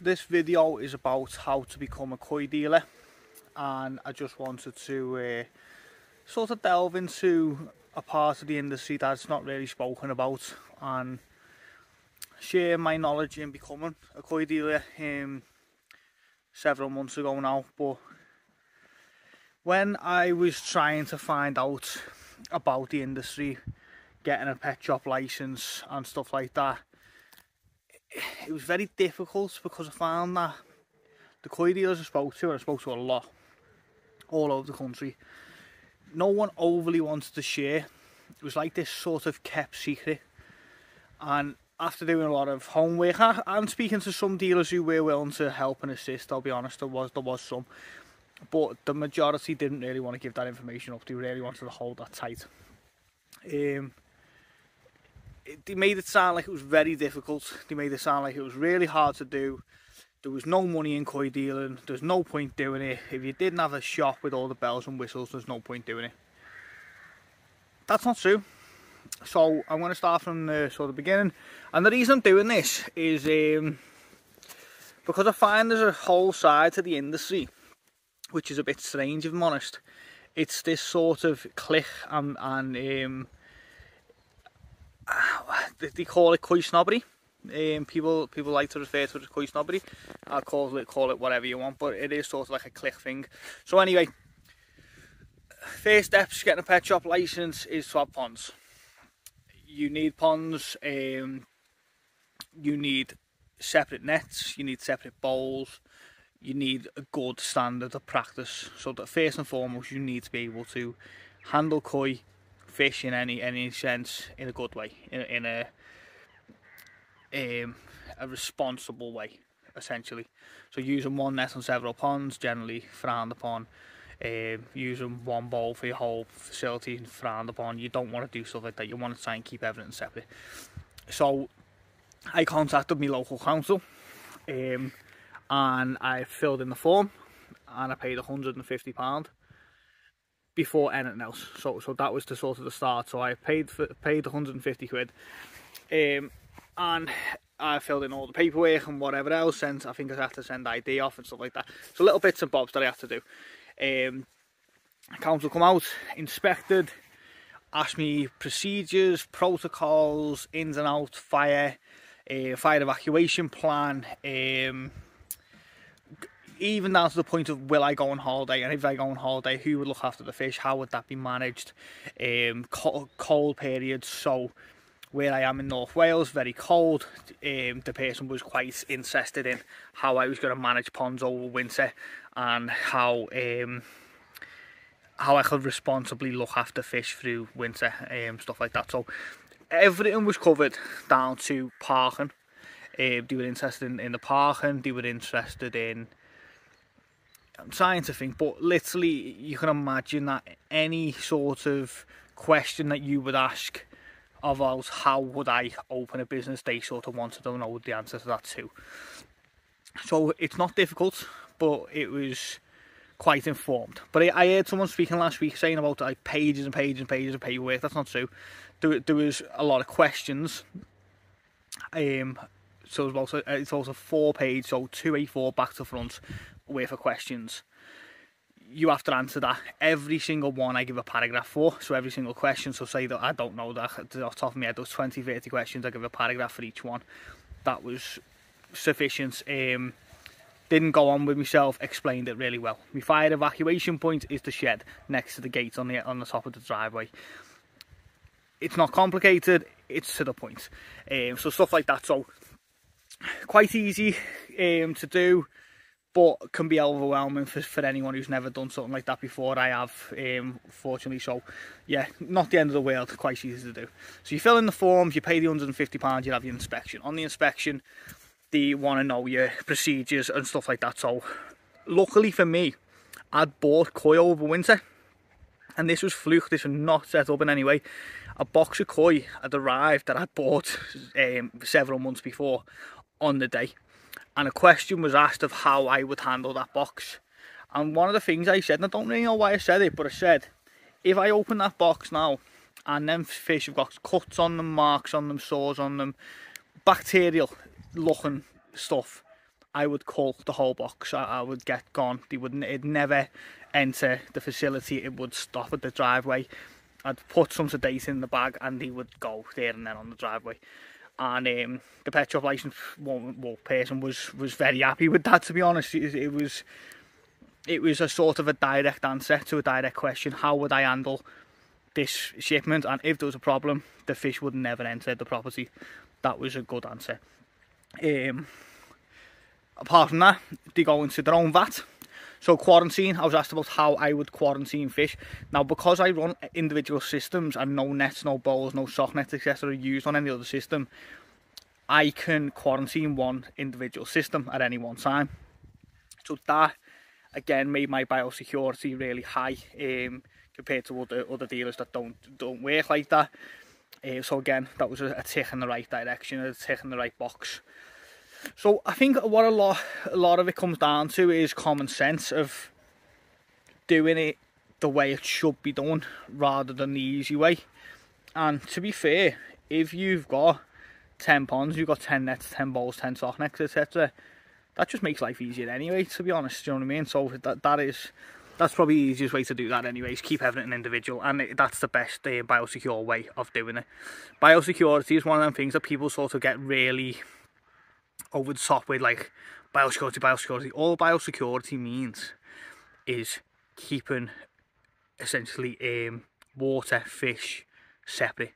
So this video is about how to become a koi dealer, and I just wanted to sort of delve into a part of the industry that's not really spoken about and share my knowledge in becoming a koi dealer several months ago now. But when I was trying to find out about the industry, getting a pet shop license and stuff like that, it was very difficult because I found that the koi dealers I spoke to, and I spoke to a lot all over the country, no one overly wanted to share. It was like this sort of kept secret. And after doing a lot of homework and speaking to some dealers who were willing to help and assist, I'll be honest, there was some, but the majority didn't really want to give that information up. They really wanted to hold that tight. They made it sound like it was very difficult. They made it sound like it was really hard to do. There was no money in koi dealing. There's no point doing it. If you didn't have a shop with all the bells and whistles, there's no point doing it. That's not true. So I'm going to start from the sort of beginning. And the reason I'm doing this is because I find there's a whole side to the industry which is a bit strange, if I'm honest. It's this sort of clique and they call it koi snobbery. People like to refer to it as koi snobbery. I'll call it whatever you want, but it is sort of like a clique thing. So anyway, first steps getting a pet shop license is to have ponds. You need ponds. You need separate nets. You need separate bowls. You need a good standard of practice. So that first and foremost, you need to be able to handle koi fish in any sense in a good way, in a responsible way, essentially. So using one net on several ponds, generally frowned upon. Using one bowl for your whole facility, frowned upon. You don't want to do stuff like that. You want to try and keep everything separate. So I contacted my local council, and I filled in the form, and I paid £150 before anything else. So that was the sort of the start. So I paid 150 quid, and I filled in all the paperwork and whatever else. And I think I had to send ID off and stuff like that. So little bits and bobs that I had to do. Council come out, inspected, asked me procedures, protocols, ins and outs, fire evacuation plan, even down to the point of will I go on holiday, and if I go on holiday, who would look after the fish, how would that be managed, cold periods. So where I am in North Wales, very cold, the person was quite interested in how I was going to manage ponds over winter and how I could responsibly look after fish through winter, stuff like that. So everything was covered down to parking. They were interested in the parking, they were interested in, I'm trying to think, but literally you can imagine that any sort of question that you would ask about how would I open a business, they sort of wanted to know the answer to that too. So it's not difficult, but it was quite informed. But I heard someone speaking last week saying about like pages and pages and pages of paperwork. That's not true. There was a lot of questions. So it's also 4 pages, so 2A4 back to front worth of questions. You have to answer that. Every single one I give a paragraph for, so every single question. So say that I don't know that off the top of my head, those 20-30 questions, I give a paragraph for each one. That was sufficient. Didn't go on with myself, explained it really well. My fire evacuation point is the shed next to the gate on the top of the driveway. It's not complicated, it's to the point. So stuff like that. So quite easy to do, but can be overwhelming for anyone who's never done something like that before. I have, fortunately. So yeah, not the end of the world, quite easy to do. So you fill in the forms, you pay the £150, you have your inspection. On the inspection, they want to know your procedures and stuff like that. So luckily for me, I'd bought koi over winter, and this was fluke, this was not set up in any way. A box of koi had arrived that I bought several months before on the day, and a question was asked of how I would handle that box. And one of the things I said, and I don't really know why I said it, but I said, if I open that box now and them fish have got cuts on them, marks on them, sores on them, bacterial looking stuff, I would cull the whole box. I would get gone. It'd never enter the facility. It would stop at the driveway. I'd put some sedate in the bag and he would go there and then on the driveway. And the pet shop license person was very happy with that, to be honest. It was a sort of a direct answer to a direct question. How would I handle this shipment? And if there was a problem, the fish would never enter the property. That was a good answer. Apart from that, they go into their own vat. So quarantine, I was asked about how I would quarantine fish. Now, because I run individual systems and no nets, no bowls, no sock nets, etc. are used on any other system, I can quarantine one individual system at any one time. So that, again, made my biosecurity really high compared to other dealers that don't work like that. So again, that was a tick in the right direction, a tick in the right box. So I think what a lot of it comes down to is common sense of doing it the way it should be done rather than the easy way. And to be fair, if you've got 10 ponds, you've got 10 nets, 10 bowls, 10 sock nets, etc., that just makes life easier anyway, to be honest. Do you know what I mean? So that's probably the easiest way to do that anyways. Keep everything individual, and that's the best biosecure way of doing it. Biosecurity is one of them things that people sort of get really over the top with, like biosecurity. All biosecurity means is keeping essentially water, fish separate.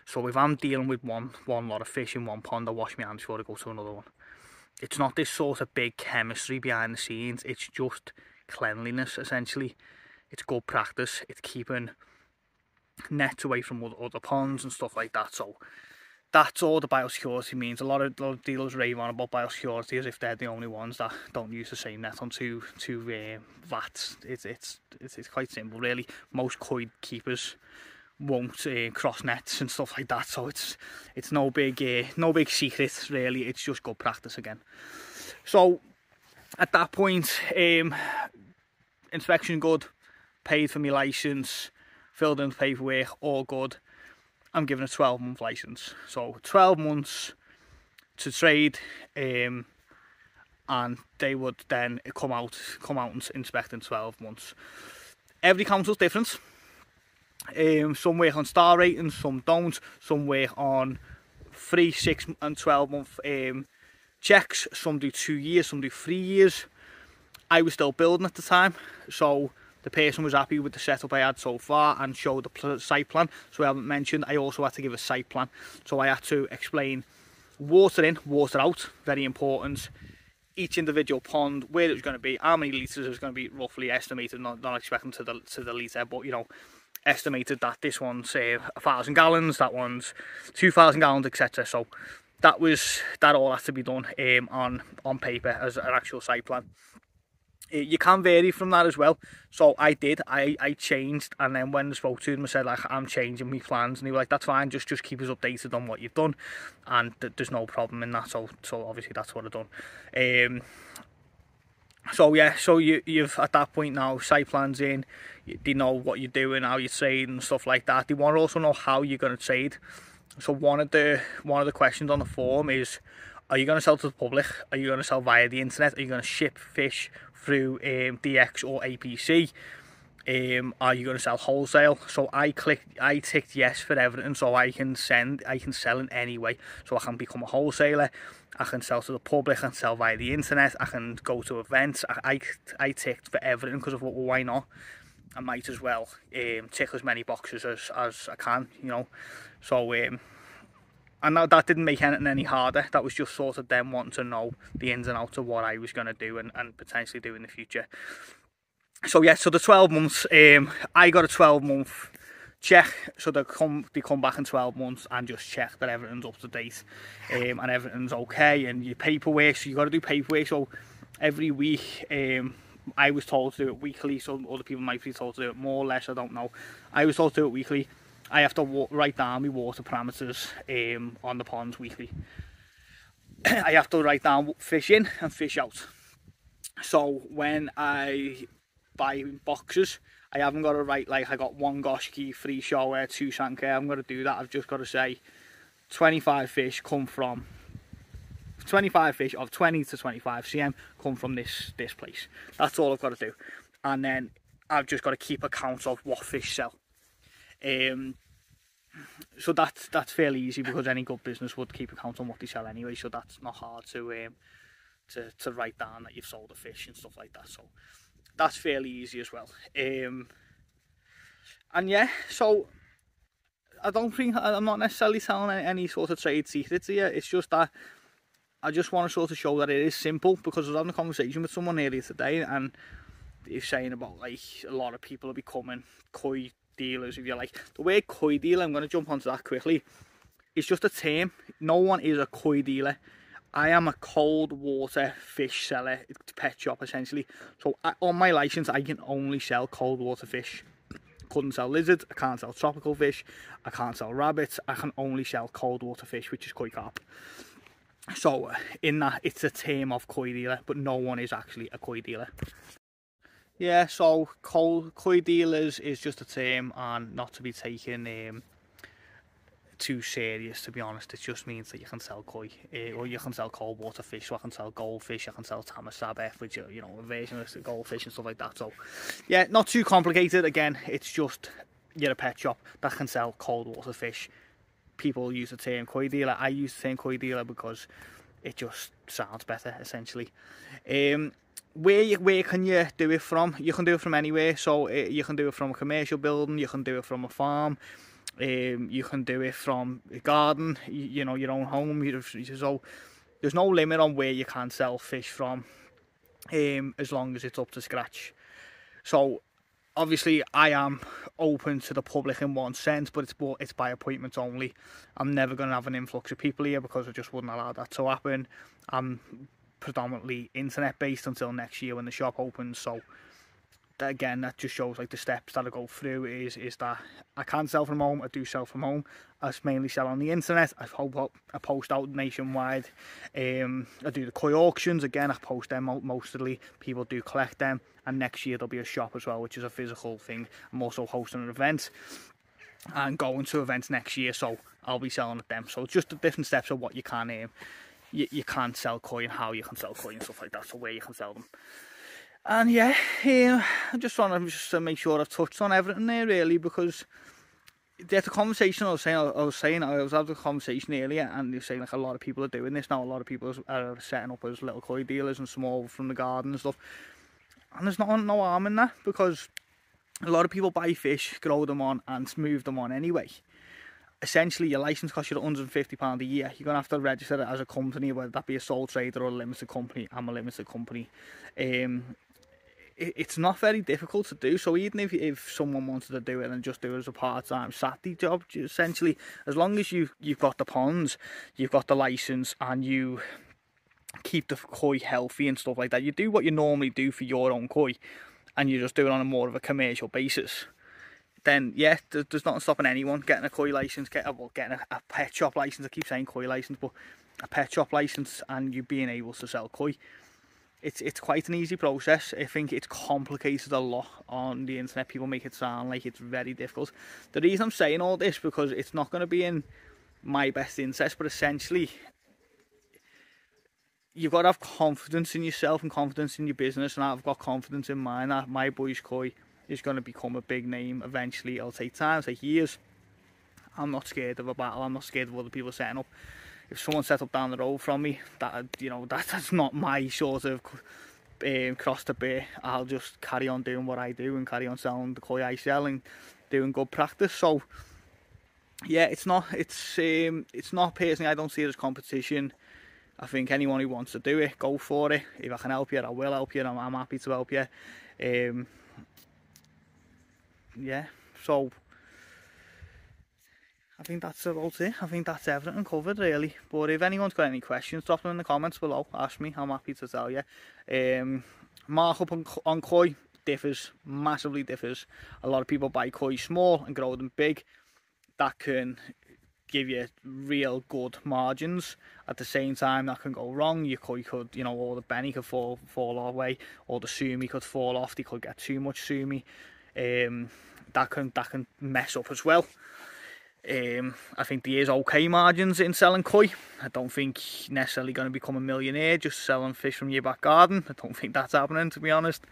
So if I'm dealing with one lot of fish in one pond, I wash my hands before I go to another one. It's not this sort of big chemistry behind the scenes. It's just cleanliness, essentially. It's good practice. It's keeping nets away from other ponds and stuff like that. So that's all the biosecurity means. A lot of dealers rave on about biosecurity as if they're the only ones that don't use the same net on two vats. It's quite simple, really. Most koi keepers won't cross nets and stuff like that. So it's no big secret, really. It's just good practice again. So at that point, inspection good, paid for my license, filled in the paperwork, all good. I'm given a 12-month license, so 12 months to trade, and they would then come out and inspect in 12 months. Every council's different. Some work on star ratings, some don't. Some work on 3, 6 and 12 month checks. Some do 2 years, some do 3 years. I was still building at the time, so the person was happy with the setup I had so far and showed the site plan. So I haven't mentioned, I also had to give a site plan. So I had to explain water in, water out, very important. Each individual pond, where it was going to be, how many litres it was going to be roughly estimated, not expecting to the litre, but you know, estimated that this one's 1,000 gallons, that one's 2,000 gallons, etc. So that all had to be done on paper as an actual site plan. You can vary from that as well. So I did. I changed, and then when I spoke to them, I said, like, I'm changing my plans, and they were like, that's fine, just keep us updated on what you've done, and there's no problem in that. So obviously that's what I've done. So yeah, so you've at that point now, site plans in, they know what you're doing, how you trade and stuff like that. They want to also know how you're going to trade. So one of the questions on the form is, are you going to sell to the public? Are you going to sell via the internet? Are you going to ship fish through DX or APC? Are you going to sell wholesale? So I ticked yes for everything, so I can sell in any way. So I can become a wholesaler, I can sell to the public, I can sell via the internet, I can go to events. I ticked for everything because of, well, why not? I might as well tick as many boxes as I can, you know. So and that didn't make anything any harder. That was just sort of them wanting to know the ins and outs of what I was going to do and potentially do in the future. So yeah, so the 12 months, I got a 12-month check. So they come back in 12 months and just check that everything's up to date and everything's okay. And your paperwork, so you got to do paperwork. So every week, I was told to do it weekly. So other people might be told to do it more or less, I don't know. I was told to do it weekly. I have to write down my water parameters on the ponds weekly. I have to write down fish in and fish out. So when I buy boxes, I haven't got to write, like, I got 1 Goshki, 3 shower, 2 Sanker. I'm going to do that. I've just got to say 25 fish come from 25 fish of 20 to 25 cm come from this place. That's all I've got to do. And then I've just got to keep account of what fish sell. So that's fairly easy, because any good business would keep account on what they sell anyway, so that's not hard to write down that you've sold a fish and stuff like that. So that's fairly easy as well. And yeah, so I'm not necessarily telling any sort of trade secrets here. It's just that I just want to sort of show that it is simple, because I was having a conversation with someone earlier today, and he's saying about, like, a lot of people are becoming koi dealers, if you like. The word koi dealer, I'm going to jump onto that quickly, it's just a term. No one is a koi dealer. I am a cold water fish seller, pet shop essentially. So on my license, I can only sell cold water fish. Couldn't sell lizards, I can't sell tropical fish, I can't sell rabbits, I can only sell cold water fish, which is koi carp. So in that, it's a term of koi dealer, but no one is actually a koi dealer. Yeah, so koi dealers is just a term, and not to be taken too serious, to be honest. It just means that you can sell koi, or you can sell cold water fish. So I can sell goldfish, I can sell tamasabe, which are, you know, a version of goldfish and stuff like that. So yeah, not too complicated. Again, it's just you're a pet shop that can sell cold water fish. People use the term koi dealer. I use the term koi dealer because it just sounds better, essentially. Where can you do it from? You can do it from anywhere. So you can do it from a commercial building, you can do it from a farm, you can do it from a garden, you know, your own home. So there's no limit on where you can sell fish from, as long as it's up to scratch. So obviously I am open to the public in one sense, but it's by appointment only. I'm never going to have an influx of people here, because I just wouldn't allow that to happen. I'm predominantly internet based until next year when the shop opens. So again, that just shows like the steps that I go through is that I can sell from home, I do sell from home, I mainly sell on the internet, I post out nationwide, I do the koi auctions, again I post them mostly, people do collect them, and next year there'll be a shop as well, which is a physical thing. I'm also hosting an event and going to events next year, so I'll be selling at them. So it's just the different steps of what you can you can sell koi, and how you can sell koi and stuff like that, so where you can sell them. And yeah, I just want to make sure I've touched on everything there, really, because the conversation I was having a conversation earlier, and you're saying like a lot of people are doing this now. A lot of people are setting up as little koi dealers and small from the garden and stuff. And there's no harm in that, because a lot of people buy fish, grow them on, and move them on anyway. Essentially, your license costs you £150 a year. You're going to have to register it as a company, whether that be a sole trader or a limited company. I'm a limited company. It's not very difficult to do. So even if someone wanted to do it and just do it as a part-time Saturday job, essentially, as long as you've got the ponds, you've got the license, and you keep the koi healthy and stuff like that, you do what you normally do for your own koi, and you just do it on a more of a commercial basis, then yeah, there's nothing stopping anyone getting a koi license, getting a pet shop license. I keep saying koi license, but a pet shop license, and you being able to sell koi. It's quite an easy process. I think it's complicated a lot on the internet. People make it sound like it's very difficult. The reason I'm saying all this, because it's not going to be in my best interest, but essentially you've got to have confidence in yourself and confidence in your business, and I've got confidence in mine that my boys koi is going to become a big name eventually. It'll take time, it'll take years. I'm not scared of a battle. I'm not scared of other people setting up. If someone set up down the road from me, that's not my sort of cross to bear. I'll just carry on doing what I do and carry on selling the koi I sell and doing good practice. So yeah, it's not personally, I don't see it as competition. I think anyone who wants to do it, go for it. If I can help you, I will help you. I'm happy to help you. Yeah, so I think that's about it. I think that's everything covered, really. But if anyone's got any questions, drop them in the comments below. Ask me, I'm happy to tell you. Markup on koi differs, massively differs. A lot of people buy koi small and grow them big. That can give you real good margins. At the same time, that can go wrong. Your koi could, all the benny could fall away, or the sumi could fall off. They could get too much sumi. That can mess up as well. I think there is okay margins in selling koi. I don't think necessarily going to become a millionaire just selling fish from your back garden. I don't think that's happening, to be honest.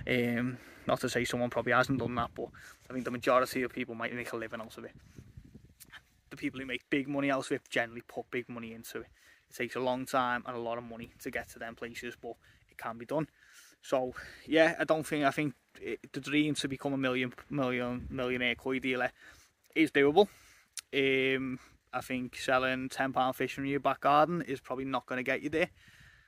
Not to say someone probably hasn't done that, but I think the majority of people might make a living out of it. The people who make big money out of it generally put big money into it. It takes a long time and a lot of money to get to them places, but it can be done. So yeah, I think the dream to become a millionaire koi dealer is doable. I think selling £10 fish from your back garden is probably not going to get you there.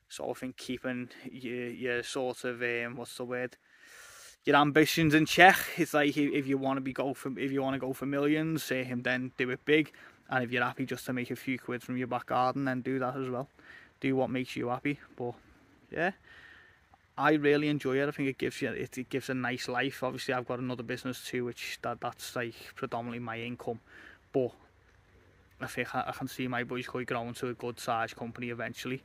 So I think keeping your sort of your ambitions in check. It's like if you want to go for millions, then do it big. And if you're happy just to make a few quid from your back garden, then do that as well. Do what makes you happy. But yeah, I really enjoy it. I think it gives a nice life. Obviously, I've got another business too, which that's like predominantly my income. But I think I can see my boys quite growing to a good sized company eventually.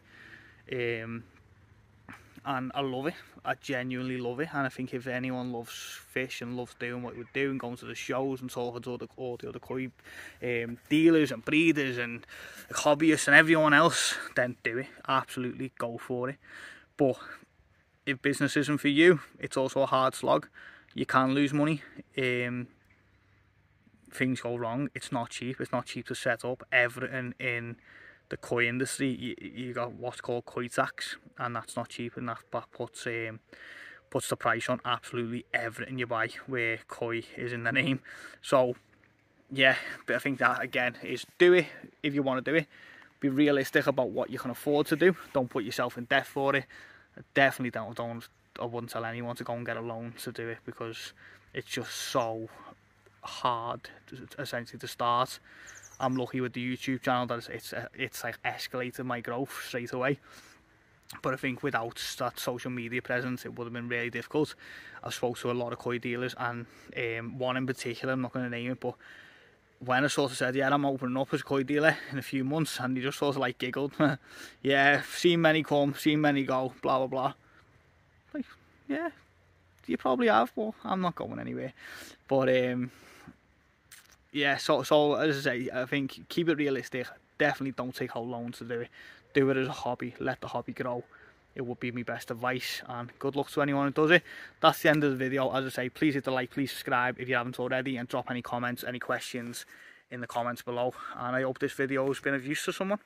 And I love it. I genuinely love it. And I think if anyone loves fish and loves doing what we're doing, going to the shows and talking to all the other koi dealers and breeders and hobbyists and everyone else, then do it. Absolutely go for it. But if business isn't for you, it's also a hard slog. You can lose money. Things go wrong. It's not cheap. It's not cheap to set up everything in the koi industry. You got what's called koi tax, and that's not cheap, and that puts the price on absolutely everything you buy where koi is in the name. So yeah, but I think that again is do it if you want to do it. Be realistic about what you can afford to do. Don't put yourself in debt for it. Definitely don't. I wouldn't tell anyone to go and get a loan to do it, because it's just so hard essentially to start. I'm lucky with the YouTube channel that it's like escalated my growth straight away. But I think without that social media presence, it would have been really difficult. I've spoke to a lot of koi dealers, and one in particular, I'm not going to name it, but when I sort of said, yeah, I'm opening up as a koi dealer in a few months, and he just sort of like giggled. Yeah, seen many come, seen many go, blah blah blah. Like, yeah, you probably have, but I'm not going anywhere. But yeah, so as I say, I think keep it realistic. Definitely don't take out loans to do it. Do it as a hobby. Let the hobby grow. It would be my best advice, and good luck to anyone who does it. That's the end of the video. As I say, please hit the like, please subscribe if you haven't already, and drop any comments, any questions in the comments below. And I hope this video has been of use to someone.